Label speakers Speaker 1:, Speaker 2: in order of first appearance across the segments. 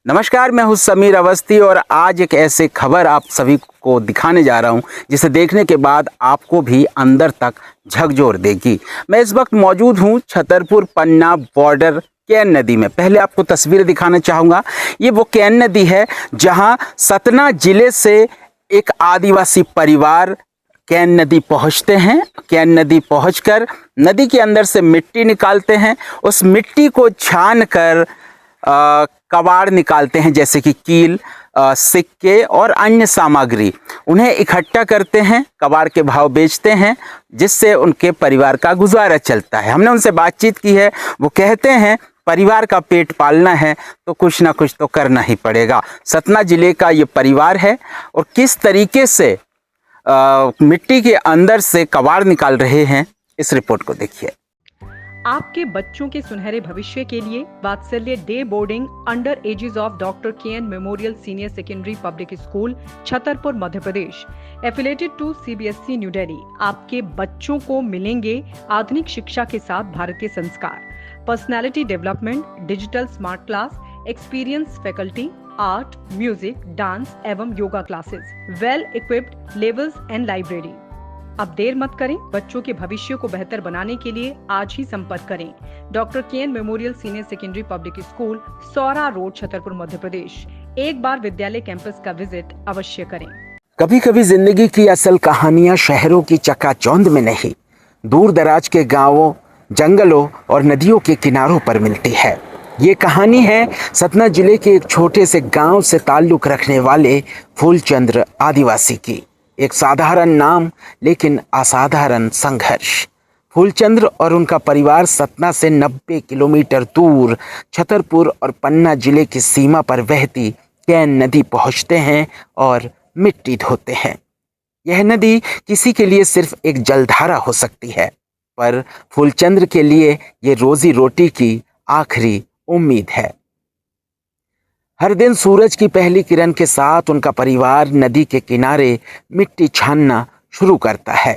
Speaker 1: नमस्कार, मैं हूं समीर अवस्थी और आज एक ऐसे खबर आप सभी को दिखाने जा रहा हूं जिसे देखने के बाद आपको भी अंदर तक झकझोर देगी। मैं इस वक्त मौजूद हूं छतरपुर पन्ना बॉर्डर केन नदी में। पहले आपको तस्वीरें दिखाना चाहूँगा। ये वो केन नदी है जहां सतना जिले से एक आदिवासी परिवार केन नदी पहुंचते हैं। केन नदी पहुंचकर नदी के अंदर से मिट्टी निकालते हैं। उस मिट्टी को छान कर कबाड़ निकालते हैं, जैसे कि कील, सिक्के और अन्य सामग्री। उन्हें इकट्ठा करते हैं, कबाड़ के भाव बेचते हैं, जिससे उनके परिवार का गुजारा चलता है। हमने उनसे बातचीत की है, वो कहते हैं परिवार का पेट पालना है तो कुछ ना कुछ तो करना ही पड़ेगा। सतना जिले का ये परिवार है और किस तरीके से मिट्टी के अंदर से कबाड़ निकाल रहे हैं, इस रिपोर्ट को देखिए।
Speaker 2: आपके बच्चों के सुनहरे भविष्य के लिए Vatsalya day boarding under aegis of doctor KN memorial senior secondary public school Chhatarpur Madhya Pradesh affiliated to CBSE new Delhi आपके बच्चों को मिलेंगे आधुनिक शिक्षा के साथ भारतीय संस्कार, personality development, digital smart class, experience faculty, art, music, dance एवं yoga classes, well equipped levels and library. अब देर मत करें, बच्चों के भविष्य को बेहतर बनाने के लिए आज ही संपर्क करें। Doctor KN memorial senior secondary public school, Saura road, Chhatarpur, Madhya Pradesh. एक बार विद्यालय कैंपस का विजिट अवश्य करें।
Speaker 1: कभी कभी जिंदगी की असल कहानियां शहरों की चकाचौंध में नहीं, दूर दराज के गांवों, जंगलों और नदियों के किनारों पर मिलती है। ये कहानी है सतना जिले के एक छोटे से गांव से ताल्लुक रखने वाले फूलचंद्र आदिवासी की। एक साधारण नाम लेकिन असाधारण संघर्ष। फूलचंद्र और उनका परिवार सतना से 90 किलोमीटर दूर छतरपुर और पन्ना जिले की सीमा पर बहती केन नदी पहुंचते हैं और मिट्टी ढोते हैं। यह नदी किसी के लिए सिर्फ एक जलधारा हो सकती है, पर फूलचंद्र के लिए ये रोजी रोटी की आखिरी उम्मीद है। हर दिन सूरज की पहली किरण के साथ उनका परिवार नदी के किनारे मिट्टी छानना शुरू करता है।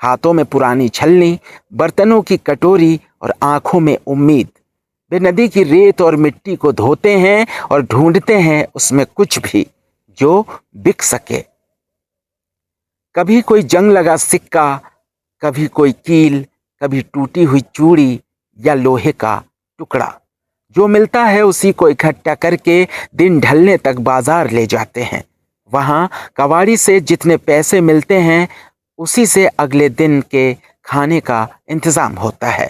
Speaker 1: हाथों में पुरानी छलनी, बर्तनों की कटोरी और आंखों में उम्मीद। वे नदी की रेत और मिट्टी को धोते हैं और ढूंढते हैं उसमें कुछ भी जो बिक सके। कभी कोई जंग लगा सिक्का, कभी कोई कील, कभी टूटी हुई चूड़ी या लोहे का टुकड़ा। जो मिलता है उसी को इकट्ठा करके दिन ढलने तक बाजार ले जाते हैं। वहाँ कबाड़ी से जितने पैसे मिलते हैं उसी से अगले दिन के खाने का इंतजाम होता है।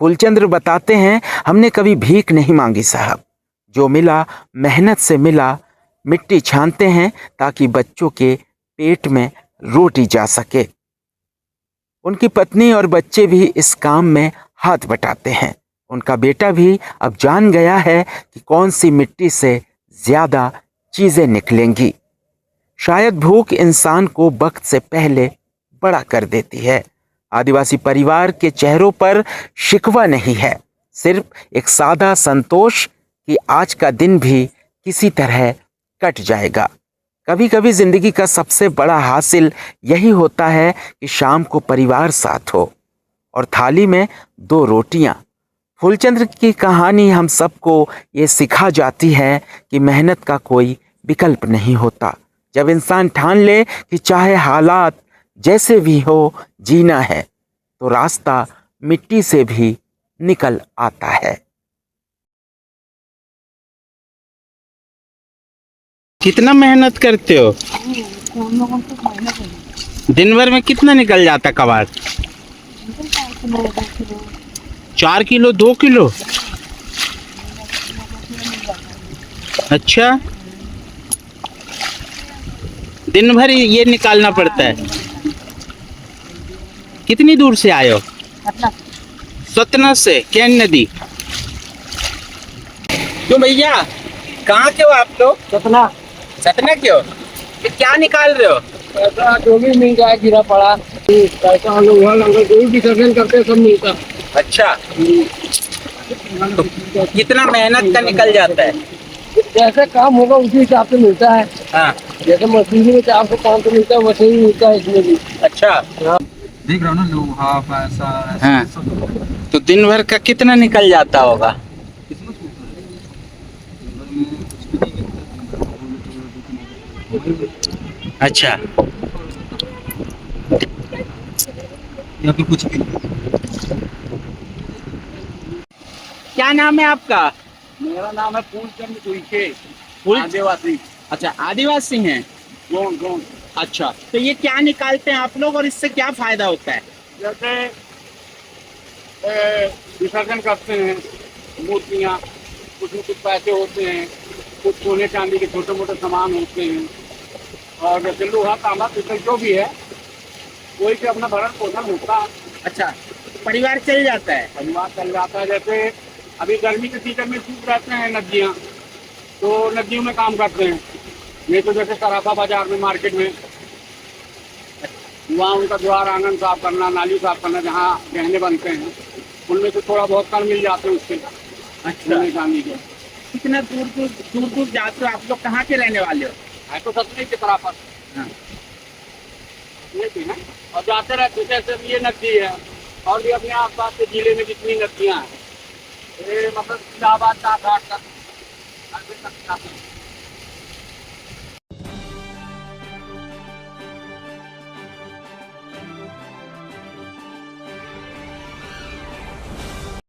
Speaker 1: फूलचंद्र बताते हैं, हमने कभी भीख नहीं मांगी साहब, जो मिला मेहनत से मिला। मिट्टी छानते हैं ताकि बच्चों के पेट में रोटी जा सके। उनकी पत्नी और बच्चे भी इस काम में हाथ बटाते हैं। उनका बेटा भी अब जान गया है कि कौन सी मिट्टी से ज्यादा चीजें निकलेंगी। शायद भूख इंसान को वक्त से पहले बड़ा कर देती है। आदिवासी परिवार के चेहरों पर शिकवा नहीं है, सिर्फ एक सादा संतोष कि आज का दिन भी किसी तरह कट जाएगा। कभी कभी जिंदगी का सबसे बड़ा हासिल यही होता है कि शाम को परिवार साथ हो और थाली में 2 रोटियां। फूलचंद्र की कहानी हम सबको ये सिखा जाती है कि मेहनत का कोई विकल्प नहीं होता। जब इंसान ठान ले कि चाहे हालात जैसे भी हो जीना है, तो रास्ता मिट्टी से भी निकल आता है। कितना मेहनत करते हो? दिन भर में कितना निकल जाता कबाड़? 4 किलो, 2 किलो? अच्छा, दिन भर ये निकालना पड़ता है। कितनी दूर से आए हो? सतना से केन नदी। क्यों भैया, कहाँ के हो आप लोग?
Speaker 3: सतना।
Speaker 1: सतना के हो? ये क्या निकाल रहे हो?
Speaker 3: पैसा जो भी मिल जाए गिरा पड़ा, पैसा हम लोग वहाँ कोई विसर्जन करते सब मिलता।
Speaker 1: अच्छा, तो कितना मेहनत का निकल जाता है?
Speaker 3: जैसे काम होगा उसी हिसाब से मिलता है।
Speaker 1: हाँ,
Speaker 3: जैसे मशीनी में 400-500 मिलता है वैसे ही मिलता है इसमें भी।
Speaker 1: अच्छा।
Speaker 3: देख रहा हूँ ना लोहा पैसा।
Speaker 1: हाँ, तो दिन भर का कितना निकल जाता होगा? अच्छा,
Speaker 4: यहाँ पे कुछ भी नहीं।
Speaker 1: क्या नाम है आपका?
Speaker 3: मेरा नाम है पूर्णचंद कुलके,
Speaker 1: फूल-
Speaker 3: आदिवासी।
Speaker 1: अच्छा, आदिवासी हैं।
Speaker 3: कौन कौन?
Speaker 1: अच्छा, तो ये क्या निकालते हैं आप लोग और इससे क्या फायदा होता है?
Speaker 3: जैसे विसर्जन करते हैं मूर्तियाँ, कुछ में कुछ पैसे होते हैं, कुछ सोने चांदी के छोटे मोटे सामान होते हैं, और जैसे लोहा तांबा पीतल जो भी है कोई से अपना भरण पोषण होता है,
Speaker 1: अच्छा, परिवार चल जाता है।
Speaker 3: परिवार चल जाता है। जैसे अभी गर्मी के सीजन में सूख रहते हैं नदियाँ, तो नदियों में काम करते हैं। नहीं तो जैसे सराफा बाजार में, मार्केट में, वहाँ उनका द्वार आंगन साफ करना, नाली साफ करना, जहाँ गहने बनते हैं उनमें से थोड़ा बहुत कर मिल जाते हैं उसके सोने चांदी के।
Speaker 1: कितना दूर दूर जाते हो आप लोग? कहाँ के रहने वाले हो?
Speaker 3: है तो सतनी के बराबर
Speaker 1: हाँ।
Speaker 3: ये भी है, और जाते रहते जैसे अभी ये नदी है, और भी अपने आस पास के जिले में जितनी नदियाँ हैं, ये मतलब इलाहाबाद का घाट तक, आगे तक जाते हैं।